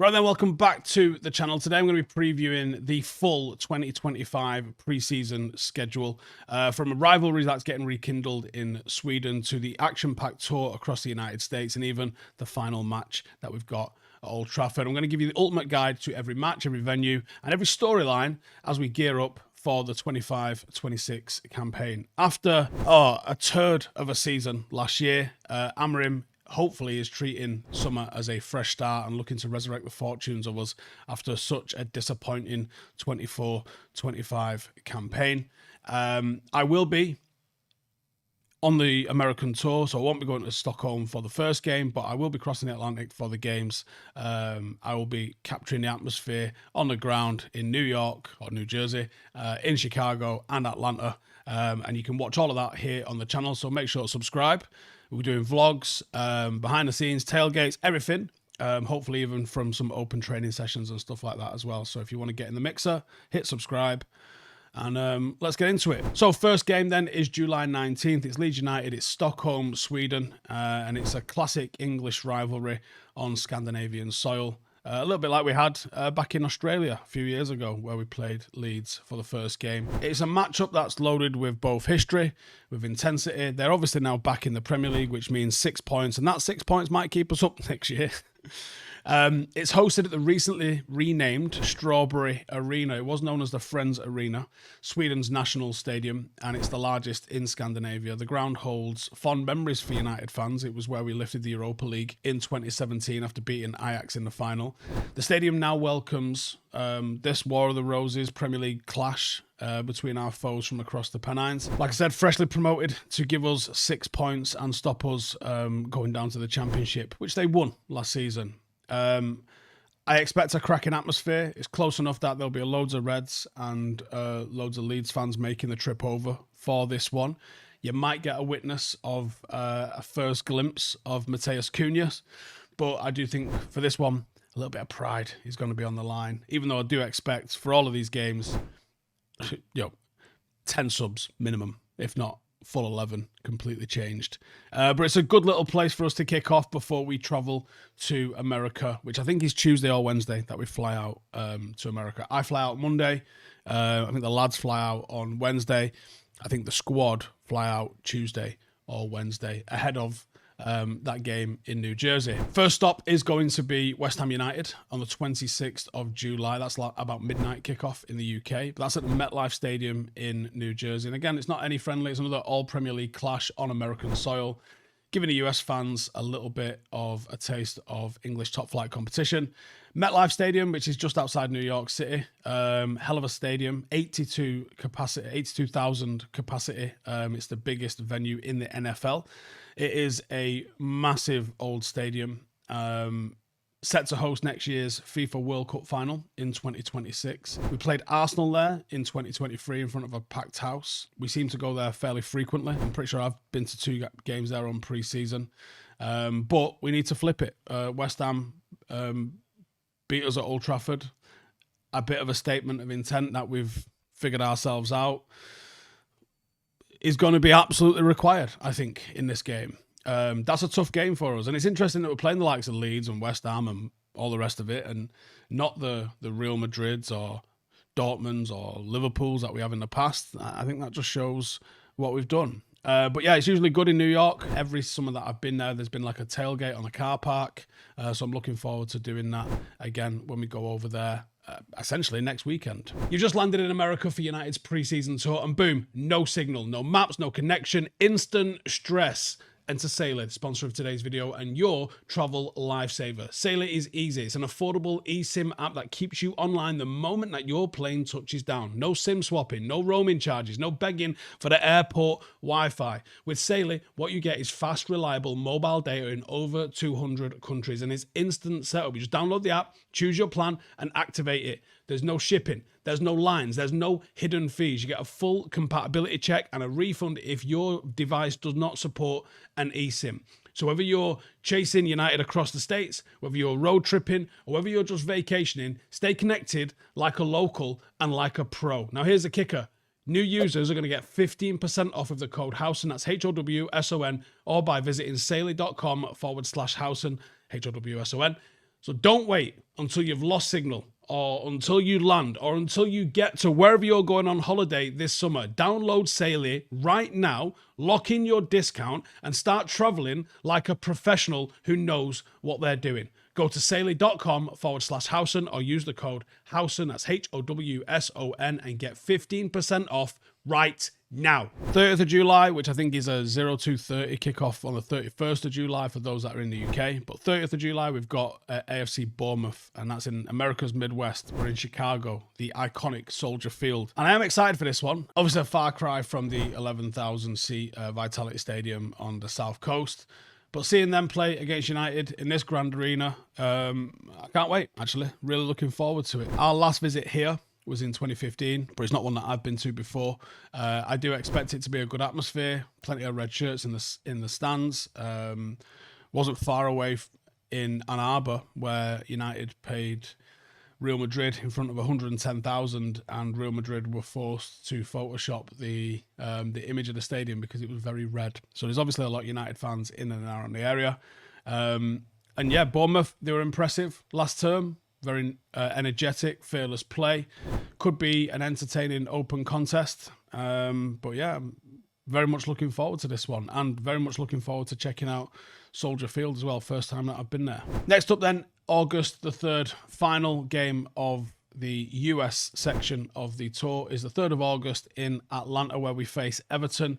Right then, welcome back to the channel. Today I'm going to be previewing the full 2025 pre-season schedule from a rivalry that's getting rekindled in Sweden to the action-packed tour across the United States and even the final match that we've got at Old Trafford. I'm going to give you the ultimate guide to every match, every venue and every storyline as we gear up for the 25-26 campaign. After a turd of a season last year, Amorim hopefully is treating summer as a fresh start and looking to resurrect the fortunes of us after such a disappointing 24-25 campaign. I will be on the American tour, so I won't be going to Stockholm for the first game, but I will be crossing the Atlantic for the games. I will be capturing the atmosphere on the ground in New York or New Jersey, in Chicago and Atlanta. And you can watch all of that here on the channel, so make sure to subscribe. We're doing vlogs, behind the scenes, tailgates, everything. Hopefully even from some open training sessions and stuff like that as well. So if you want to get in the mixer, hit subscribe and let's get into it. So first game then is July 19th. It's Leeds United, it's Stockholm, Sweden, and it's a classic English rivalry on Scandinavian soil. A little bit like we had back in Australia a few years ago where we played Leeds for the first game. It's a matchup that's loaded with both history, with intensity. They're obviously now back in the Premier League, which means 6 points, and that 6 points might keep us up next year. It's hosted at the recently renamed Strawberry Arena. It was known as the Friends Arena, Sweden's national stadium, and it's the largest in Scandinavia. The ground holds fond memories for United fans. It was where we lifted the Europa League in 2017 after beating Ajax in the final. The stadium now welcomes this War of the Roses Premier League clash between our foes from across the Pennines. Like I said, freshly promoted to give us 6 points and stop us going down to the Championship, which they won last season. I expect a cracking atmosphere. It's close enough that there'll be loads of Reds and loads of Leeds fans making the trip over for this one. You might get a witness of a first glimpse of Matheus Cunha, but I do think for this one, a little bit of pride is going to be on the line, even though I do expect for all of these games, 10 subs minimum, if not full 11 completely changed. But it's a good little place for us to kick off before we travel to America, which I think is Tuesday or Wednesday that we fly out to America. I fly out Monday. I think the lads fly out on Wednesday. I think the squad fly out Tuesday or Wednesday ahead of that game in New Jersey. First stop is going to be West Ham United on the 26th of July. That's like about midnight kickoff in the UK. But that's at the MetLife Stadium in New Jersey. And again, it's not any friendly. It's another all-Premier League clash on American soil, giving the US fans a little bit of a taste of English top-flight competition. MetLife Stadium, which is just outside New York City. Hell of a stadium, 82,000 capacity. It's the biggest venue in the NFL. It is a massive old stadium, set to host next year's FIFA World Cup final in 2026. We played Arsenal there in 2023 in front of a packed house. We seem to go there fairly frequently. I'm pretty sure I've been to 2 games there on pre-season. But we need to flip it. West Ham beat us at Old Trafford. A bit of a statement of intent that we've figured ourselves out is going to be absolutely required, I think, in this game. That's a tough game for us. And it's interesting that we're playing the likes of Leeds and West Ham and all the rest of it, and not the Real Madrids or Dortmunds or Liverpools that we have in the past. I think that just shows what we've done. But yeah, it's usually good in New York. Every summer that I've been there, there's been like a tailgate on a car park. So I'm looking forward to doing that again when we go over there. Essentially next weekend. You just landed in America for United's pre-season tour and boom, no signal, no maps, no connection, instant stress. Enter Saily, the sponsor of today's video and your travel lifesaver. Saily is easy. It's an affordable eSIM app that keeps you online the moment that your plane touches down. No SIM swapping, no roaming charges, no begging for the airport Wi-Fi. With Saily, what you get is fast, reliable mobile data in over 200 countries and it's instant setup. You just download the app, choose your plan and activate it. There's no shipping, there's no lines, there's no hidden fees. You get a full compatibility check and a refund if your device does not support an eSIM. So whether you're chasing United across the states, whether you're road tripping, or whether you're just vacationing, stay connected like a local and like a pro. Now here's the kicker. New users are going to get 15% off with the code Howson, that's HOWSON, or by visiting saily.com/Howson, HOWSON. So don't wait until you've lost signal, or until you land, or until you get to wherever you're going on holiday this summer. Download Saily right now, lock in your discount, and start traveling like a professional who knows what they're doing. Go to saily.com/Howson or use the code Howson, that's Howson, and get 15% off right now. 30th of July, which I think is a 0230 kickoff on the 31st of July for those that are in the UK. But 30th of July, we've got AFC Bournemouth, and that's in America's Midwest. We're in Chicago, the iconic Soldier Field. And I am excited for this one. Obviously, a far cry from the 11,000 seat Vitality Stadium on the South Coast. But seeing them play against United in this grand arena, I can't wait, actually. Really looking forward to it. Our last visit here was in 2015, but it's not one that I've been to before. I do expect it to be a good atmosphere, plenty of red shirts in the stands. Wasn't far away in Ann Arbor, where United paid Real Madrid in front of 110,000, and Real Madrid were forced to Photoshop the image of the stadium because it was very red. So there's obviously a lot of United fans in and around the area. And yeah, Bournemouth, they were impressive last term. Very energetic, fearless play. Could be an entertaining open contest. But yeah, I'm very much looking forward to this one, and very much looking forward to checking out Soldier Field as well. First time that I've been there. Next up then, August the 3rd, final game of the US section of the tour is the 3rd of August in Atlanta, where we face Everton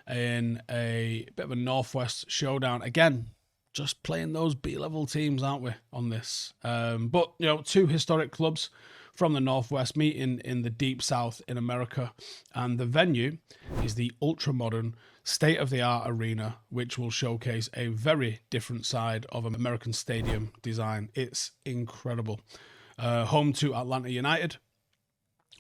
in a bit of a Northwest showdown. Again, just playing those B-level teams, aren't we, on this? But, you know, two historic clubs from the Northwest meeting in the Deep South in America. And the venue is the ultra-modern, state-of-the-art arena, which will showcase a very different side of an American stadium design. It's incredible. Home to Atlanta United.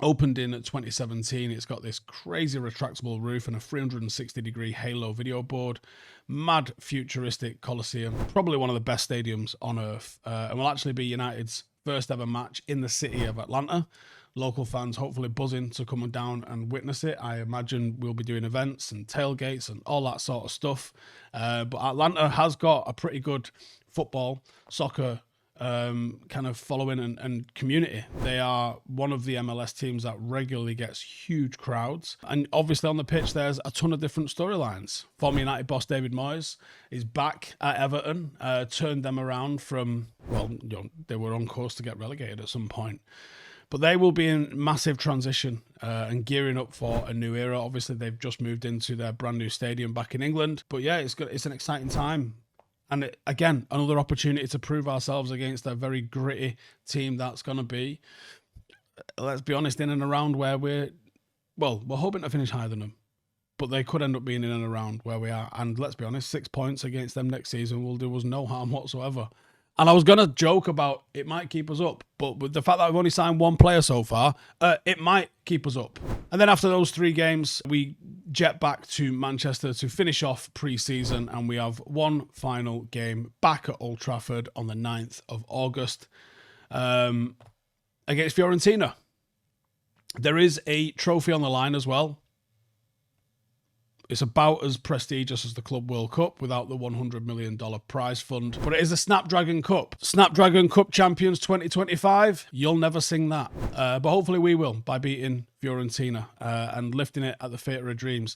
Opened in 2017. It's got this crazy retractable roof and a 360-degree halo video board. Mad futuristic Coliseum. Probably one of the best stadiums on earth. And will actually be United's first ever match in the city of Atlanta. Local fans hopefully buzzing to come down and witness it. I imagine we'll be doing events and tailgates and all that sort of stuff. But Atlanta has got a pretty good football, soccer kind of following and community. They are one of the MLS teams that regularly gets huge crowds. And obviously on the pitch, there's a ton of different storylines. Former United boss David Moyes is back at Everton, turned them around from, well, you know, they were on course to get relegated at some point. But they will be in massive transition and gearing up for a new era. Obviously, they've just moved into their brand new stadium back in England. But yeah, it's an exciting time. And again, another opportunity to prove ourselves against a very gritty team that's going to be, let's be honest, in and around where we're hoping to finish higher than them. But they could end up being in and around where we are. And let's be honest, 6 points against them next season will do us no harm whatsoever. And I was going to joke about it might keep us up, but with the fact that we've only signed one player so far, it might keep us up. And then after those 3 games, we jet back to Manchester to finish off pre-season, and we have one final game back at Old Trafford on the 9th of August against Fiorentina. There is a trophy on the line as well. It's about as prestigious as the Club World Cup without the $100 million prize fund. But it is a Snapdragon Cup. Snapdragon Cup Champions 2025. You'll never sing that. But hopefully we will by beating Fiorentina and lifting it at the Theatre of Dreams.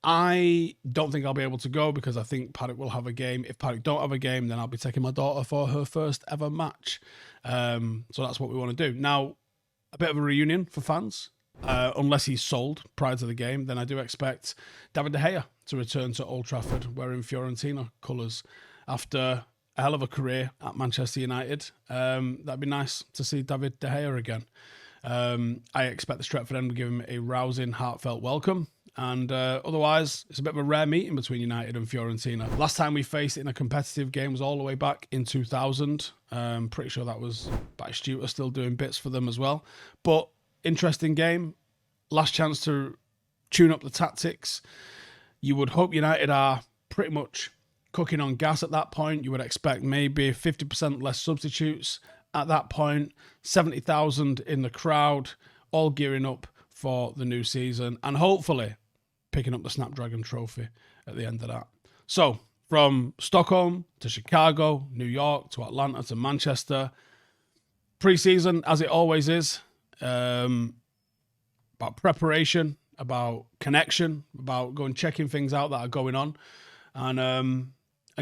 I don't think I'll be able to go because I think Paddock will have a game. If Paddock don't have a game, then I'll be taking my daughter for her first ever match. So that's what we want to do. Now, a bit of a reunion for fans. Unless he's sold prior to the game, then I do expect David De Gea to return to Old Trafford wearing Fiorentina colours after a hell of a career at Manchester United. That'd be nice to see David De Gea again. I expect the Stretford end will give him a rousing, heartfelt welcome. And otherwise, it's a bit of a rare meeting between United and Fiorentina. Last time we faced it in a competitive game was all the way back in 2000. Pretty sure that was Batistuta still doing bits for them as well. But interesting game. Last chance to tune up the tactics. You would hope United are pretty much cooking on gas at that point. You would expect maybe 50% less substitutes at that point. 70,000 in the crowd, all gearing up for the new season and hopefully picking up the Snapdragon Trophy at the end of that. So, From Stockholm to Chicago, New York to Atlanta to Manchester. Preseason, as it always is, about preparation, about connection, about going checking things out that are going on, and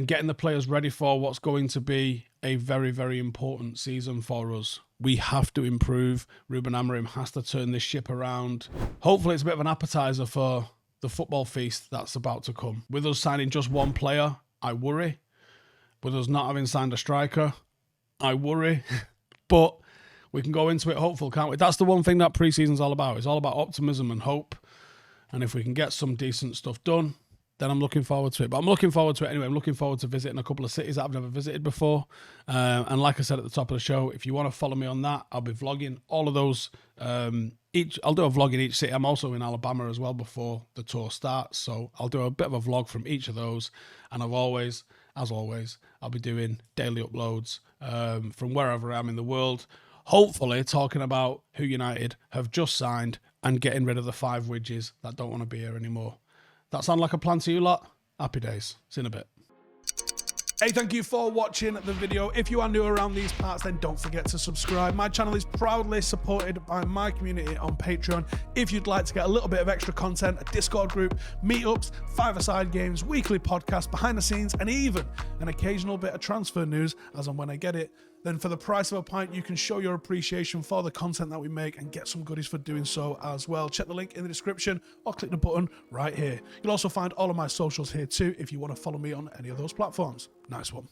getting the players ready for what's going to be a very, very important season for us. We have to improve. Ruben Amorim has to turn this ship around. Hopefully it's a bit of an appetizer for the football feast that's about to come. With us signing just one player, I worry. With us not having signed a striker, I worry. But we can go into it hopeful, can't we? That's the one thing that preseason's all about. It's all about optimism and hope. And if we can get some decent stuff done, then I'm looking forward to it. But I'm looking forward to it anyway. I'm looking forward to visiting a couple of cities that I've never visited before. And like I said at the top of the show, if you want to follow me on that, I'll be vlogging all of those. I'll do a vlog in each city. I'm also in Alabama as well before the tour starts. So I'll do a bit of a vlog from each of those. And as always, I'll be doing daily uploads from wherever I am in the world. Hopefully talking about who United have just signed and getting rid of the 5 widgets that don't want to be here anymore. That sound like a plan to you lot? Happy days. See you in a bit. Hey, thank you for watching the video. If you are new around these parts, then don't forget to subscribe. My channel is proudly supported by my community on Patreon. If you'd like to get a little bit of extra content, a Discord group, meetups, 5-a-side games, weekly podcasts, behind the scenes, and even an occasional bit of transfer news as and when I get it, then for the price of a pint, you can show your appreciation for the content that we make and get some goodies for doing so as well. Check the link in the description or click the button right here. You'll also find all of my socials here too if you want to follow me on any of those platforms. Nice one.